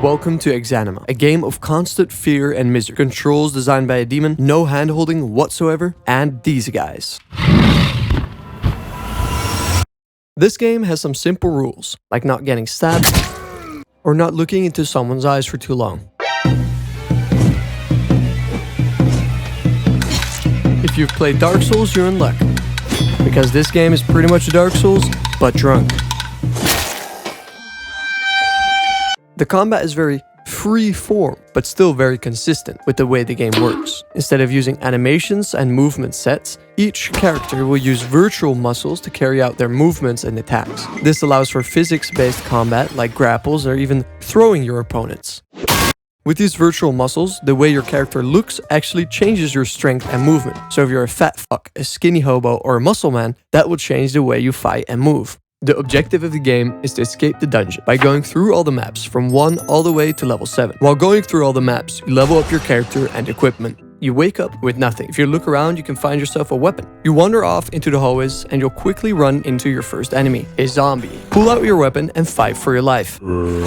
Welcome to Exanima, a game of constant fear and misery. Controls designed by a demon, no hand-holding whatsoever, and these guys. This game has some simple rules, like not getting stabbed, or not looking into someone's eyes for too long. If you've played Dark Souls, you're in luck, because this game is pretty much Dark Souls, but drunk. The combat is very free-form, but still very consistent with the way the game works. Instead of using animations and movement sets, each character will use virtual muscles to carry out their movements and attacks. This allows for physics-based combat like grapples or even throwing your opponents. With these virtual muscles, the way your character looks actually changes your strength and movement. So if you're a fat fuck, a skinny hobo, or a muscle man, that will change the way you fight and move. The objective of the game is to escape the dungeon by going through all the maps from 1 all the way to level 7. While going through all the maps, you level up your character and equipment. You wake up with nothing. If you look around, you can find yourself a weapon. You wander off into the hallways and you'll quickly run into your first enemy, a zombie. Pull out your weapon and fight for your life. You're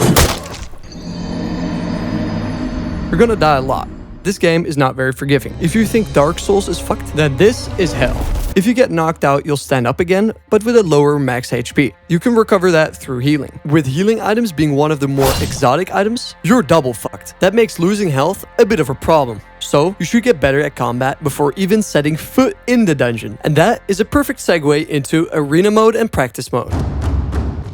gonna die a lot. This game is not very forgiving. If you think Dark Souls is fucked, then this is hell. If you get knocked out, you'll stand up again, but with a lower max HP. You can recover that through healing. With healing items being one of the more exotic items, you're double fucked. That makes losing health a bit of a problem. So, you should get better at combat before even setting foot in the dungeon. And that is a perfect segue into Arena Mode and Practice Mode.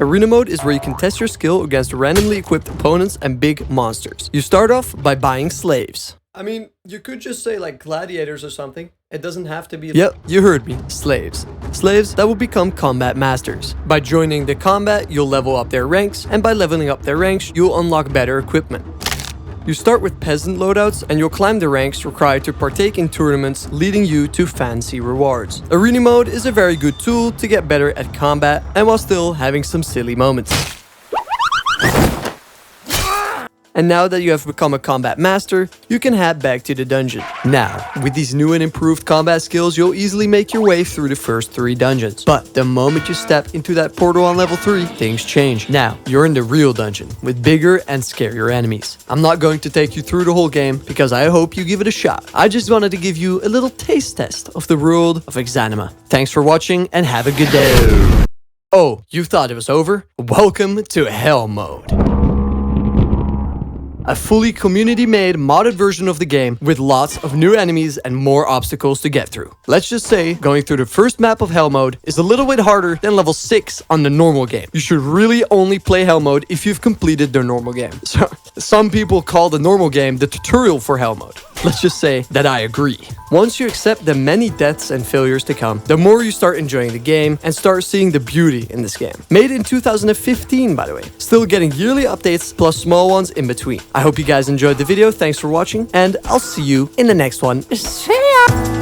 Arena Mode is where you can test your skill against randomly equipped opponents and big monsters. You start off by buying slaves. I mean, you could just say like gladiators or something. It doesn't have to be... Yep, you heard me. Slaves. Slaves that will become combat masters. By joining the combat, you'll level up their ranks, and by leveling up their ranks, you'll unlock better equipment. You start with peasant loadouts, and you'll climb the ranks required to partake in tournaments, leading you to fancy rewards. Arena Mode is a very good tool to get better at combat, and while still having some silly moments. And now that you have become a combat master, you can head back to the dungeon. Now, with these new and improved combat skills, you'll easily make your way through the first 3 dungeons. But the moment you step into that portal on level 3, things change. Now, you're in the real dungeon, with bigger and scarier enemies. I'm not going to take you through the whole game, because I hope you give it a shot. I just wanted to give you a little taste test of the world of Exanima. Thanks for watching, and have a good day. Oh, you thought it was over? Welcome to Hell Mode. A fully community-made modded version of the game with lots of new enemies and more obstacles to get through. Let's just say going through the first map of Hell Mode is a little bit harder than level 6 on the normal game. You should really only play Hell Mode if you've completed the normal game. So, some people call the normal game the tutorial for Hell Mode. Let's just say that I agree. Once you accept the many deaths and failures to come, the more you start enjoying the game and start seeing the beauty in this game. Made in 2015, by the way. Still getting yearly updates plus small ones in between. I hope you guys enjoyed the video. Thanks for watching, and I'll see you in the next one. See ya!